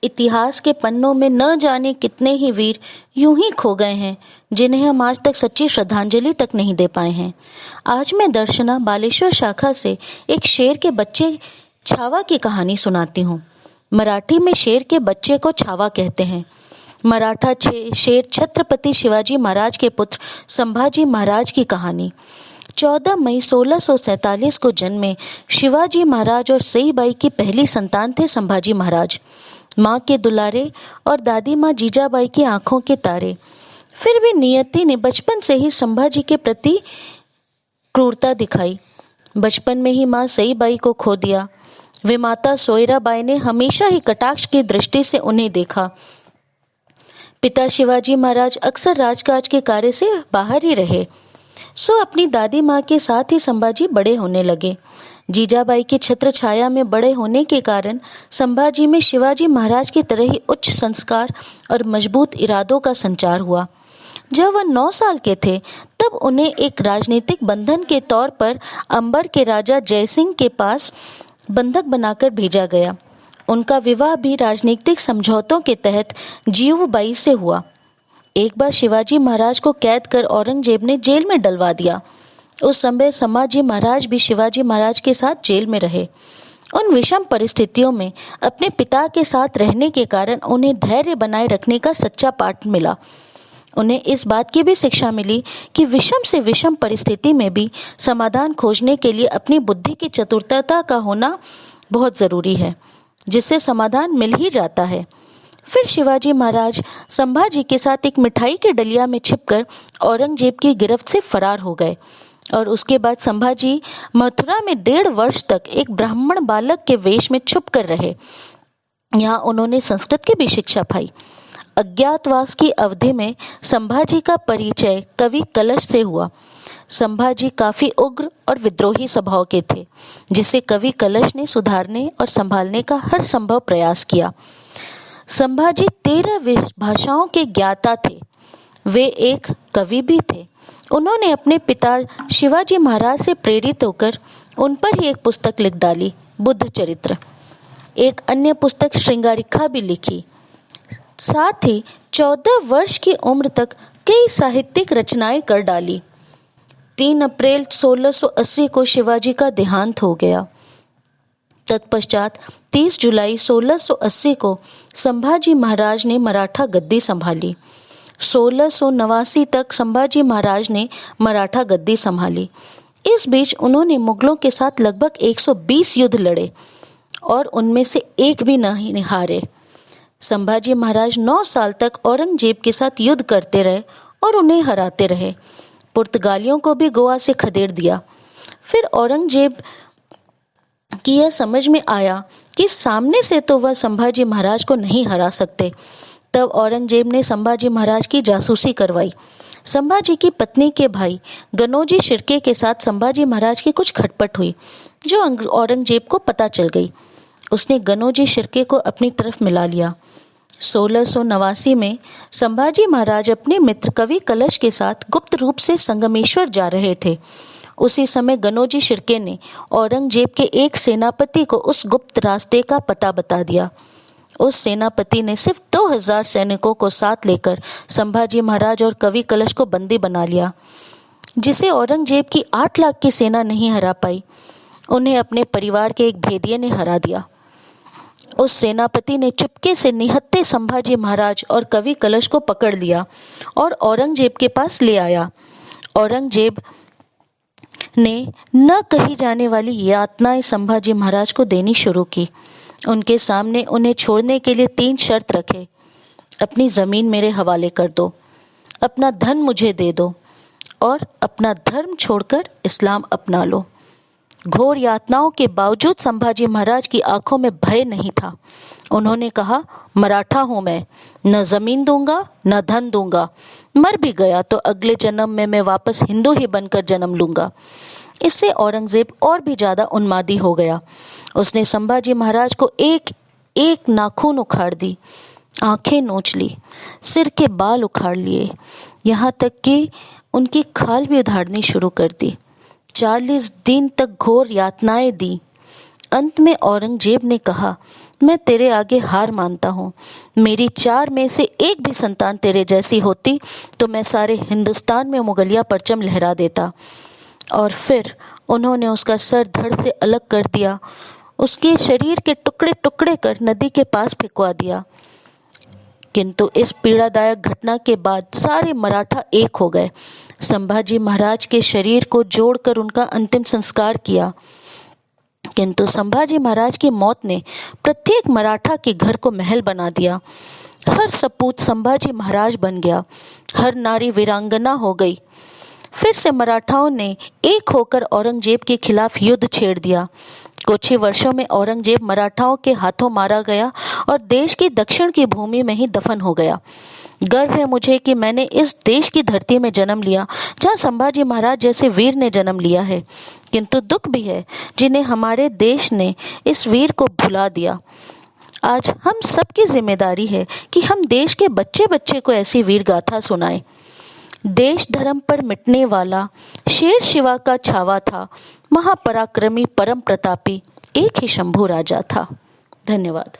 इतिहास के पन्नों में न जाने कितने ही वीर यूं ही खो गए हैं जिन्हें हम आज तक सच्ची श्रद्धांजलि तक नहीं दे पाए हैं। आज मैं दर्शना बालेश्वर शाखा से एक शेर के बच्चे छावा की कहानी सुनाती हूँ। मराठी में शेर के बच्चे को छावा कहते हैं। मराठा शेर छत्रपति शिवाजी महाराज के पुत्र संभाजी महाराज की कहानी। 14 मई 1647 को जन्मे शिवाजी महाराज और सईबाई की पहली संतान थे संभाजी महाराज। माँ के दुलारे और दादी माँ जीजाबाई की आंखों के तारे। फिर भी नियति ने बचपन से ही संभाजी के प्रति क्रूरता दिखाई। बचपन में ही माँ सईबाई को खो दिया। वे माता सोयराबाई ने हमेशा ही कटाक्ष की दृष्टि से उन्हें देखा। पिता शिवाजी महाराज अक्सर राजकाज के कार्य से बाहर ही रहे, सो अपनी दादी माँ के साथ ही संभाजी बड़े होने लगे। जीजाबाई की छत्र छाया में बड़े होने के कारण संभाजी में शिवाजी महाराज की तरह ही उच्च संस्कार और मजबूत इरादों का संचार हुआ। जब वह 9 साल के थे तब उन्हें एक राजनीतिक बंधन के तौर पर अंबर के राजा जयसिंह के पास बंधक बनाकर भेजा गया। उनका विवाह भी राजनीतिक समझौतों के तहत जीवूबाई से हुआ। एक बार शिवाजी महाराज को कैद कर औरंगजेब ने जेल में डलवा दिया। उस समय संभाजी महाराज भी शिवाजी महाराज के साथ जेल में रहे। उन विषम परिस्थितियों में अपने पिता के साथ रहने के कारण उन्हें धैर्य बनाए रखने का सच्चा पाठ मिला। उन्हें इस बात की भी शिक्षा मिली कि विषम से विषम परिस्थिति में भी समाधान खोजने के लिए अपनी बुद्धि की चतुरता का होना बहुत जरूरी है, जिससे समाधान मिल ही जाता है। फिर शिवाजी महाराज संभाजी के साथ एक मिठाई के डलिया में छिपकर औरंगजेब की गिरफ्त से फरार हो गए और उसके बाद संभाजी मथुरा में 1.5 वर्ष तक एक ब्राह्मण बालक के वेश में छुप कर रहे। यहाँ उन्होंने संस्कृत की भी शिक्षा पाई। अज्ञातवास की अवधि में संभाजी का परिचय कवि कलश से हुआ। संभाजी काफी उग्र और विद्रोही स्वभाव के थे, जिसे कवि कलश ने सुधारने और संभालने का हर संभव प्रयास किया। संभाजी 13 भाषाओं के ज्ञाता थे। वे एक कवि भी थे। उन्होंने अपने पिता शिवाजी महाराज से प्रेरित होकर उन पर ही एक पुस्तक लिख डाली, बुद्ध चरित्र। एक अन्य पुस्तक श्रृंगारिका भी लिखी। साथ ही 14 वर्ष की उम्र तक कई साहित्यिक रचनाएं कर डाली। 3 अप्रैल 1680 को शिवाजी का देहांत हो गया। तत्पश्चात 30 जुलाई 1680 को संभाजी महाराज ने मराठा गद्दी संभाली। 1689 तक संभाजी महाराज ने मराठा गद्दी संभाली। इस बीच उन्होंने मुगलों के साथ लगभग 120 युद्ध लड़े और उनमें से एक भी नहीं हारे। संभाजी महाराज 9 साल तक औरंगजेब के साथ युद्ध करते रहे और उन्हें हराते रहे। पुर्तगालियों को भी गोवा से खदेड़ दिया। फिर औरंगजेब की यह समझ में आया कि सामने से तो वह संभाजी महाराज को नहीं हरा सकते। तब औरंगजेब ने संभाजी महाराज की जासूसी करवाई। संभाजी की पत्नी के भाई गनोजी शिर्के के साथ संभाजी महाराज की कुछ खटपट हुई, जो औरंगजेब को पता चल गई। उसने गनोजी शिर्के को अपनी तरफ मिला लिया। 1689 में संभाजी महाराज अपने मित्र कवि कलश के साथ गुप्त रूप से संगमेश्वर जा रहे थे। उसी समय गनोजी शिर्के ने औरंगजेब के एक सेनापति को उस गुप्त रास्ते का पता बता दिया। उस सेनापति ने सिर्फ 2000 सैनिकों को साथ लेकर संभाजी महाराज और कवि कलश को बंदी बना लिया, जिसे औरंगजेब की 8 लाख की सेना नहीं हरा पाई। उन्हें अपने परिवार के एक भेदिये ने हरा दिया। उस सेनापति ने चुपके से निहत्थे संभाजी महाराज और कवि कलश को पकड़ लिया और औरंगजेब के पास ले आया। औरंगजेब ने न कही जाने वाली यातनाएं संभाजी महाराज को देनी शुरू की। उनके सामने उन्हें छोड़ने के लिए 3 शर्त रखे। अपनी जमीन मेरे हवाले कर दो, अपना धन मुझे दे दो और अपना धर्म छोड़कर इस्लाम अपना लो। घोर यातनाओं के बावजूद संभाजी महाराज की आंखों में भय नहीं था। उन्होंने कहा, मराठा हूं मैं, न जमीन दूंगा न धन दूंगा। मर भी गया तो अगले जन्म में मैं वापस हिंदू ही बनकर जन्म लूंगा। इससे औरंगजेब और भी ज्यादा उन्मादी हो गया। उसने संभाजी महाराज को एक एक नाखून उखाड़ दी, आंखें नोच ली, सिर के बाल उखाड़ लिए, यहाँ तक कि उनकी खाल भी उधाड़नी शुरू कर दी। 40 दिन तक घोर यातनाएं दी। अंत में औरंगजेब ने कहा, मैं तेरे आगे हार मानता हूँ। मेरी 4 में से एक भी संतान तेरे जैसी होती तो मैं सारे हिंदुस्तान में मुगलिया परचम लहरा देता। और फिर उन्होंने उसका सर धड़ से अलग कर दिया, उसके शरीर के टुकड़े टुकड़े कर नदी के पास फेंकवा दिया। किंतु इस पीड़ादायक घटना के बाद सारे मराठा एक हो गए। संभाजी महाराज के शरीर को जोड़कर उनका अंतिम संस्कार किया। किंतु संभाजी महाराज की मौत ने प्रत्येक मराठा के घर को महल बना दिया। हर सपूत संभाजी महाराज बन गया, हर नारी वीरांगना हो गई। फिर से मराठाओं ने एक होकर औरंगजेब के खिलाफ युद्ध छेड़ दिया। कुछ ही वर्षों में औरंगजेब मराठाओं के हाथों मारा गया और देश की दक्षिण की भूमि में ही दफन हो गया। गर्व है मुझे कि मैंने इस देश की धरती में जन्म लिया जहाँ संभाजी महाराज जैसे वीर ने जन्म लिया है। किंतु दुख भी है जिन्हें हमारे देश ने इस वीर को भुला दिया। आज हम सबकी जिम्मेदारी है कि हम देश के बच्चे बच्चे को ऐसी वीर गाथा सुनाएं। देश धर्म पर मिटने वाला शेर शिवा का छावा था, महापराक्रमी परम प्रतापी एक ही शंभू राजा था। धन्यवाद।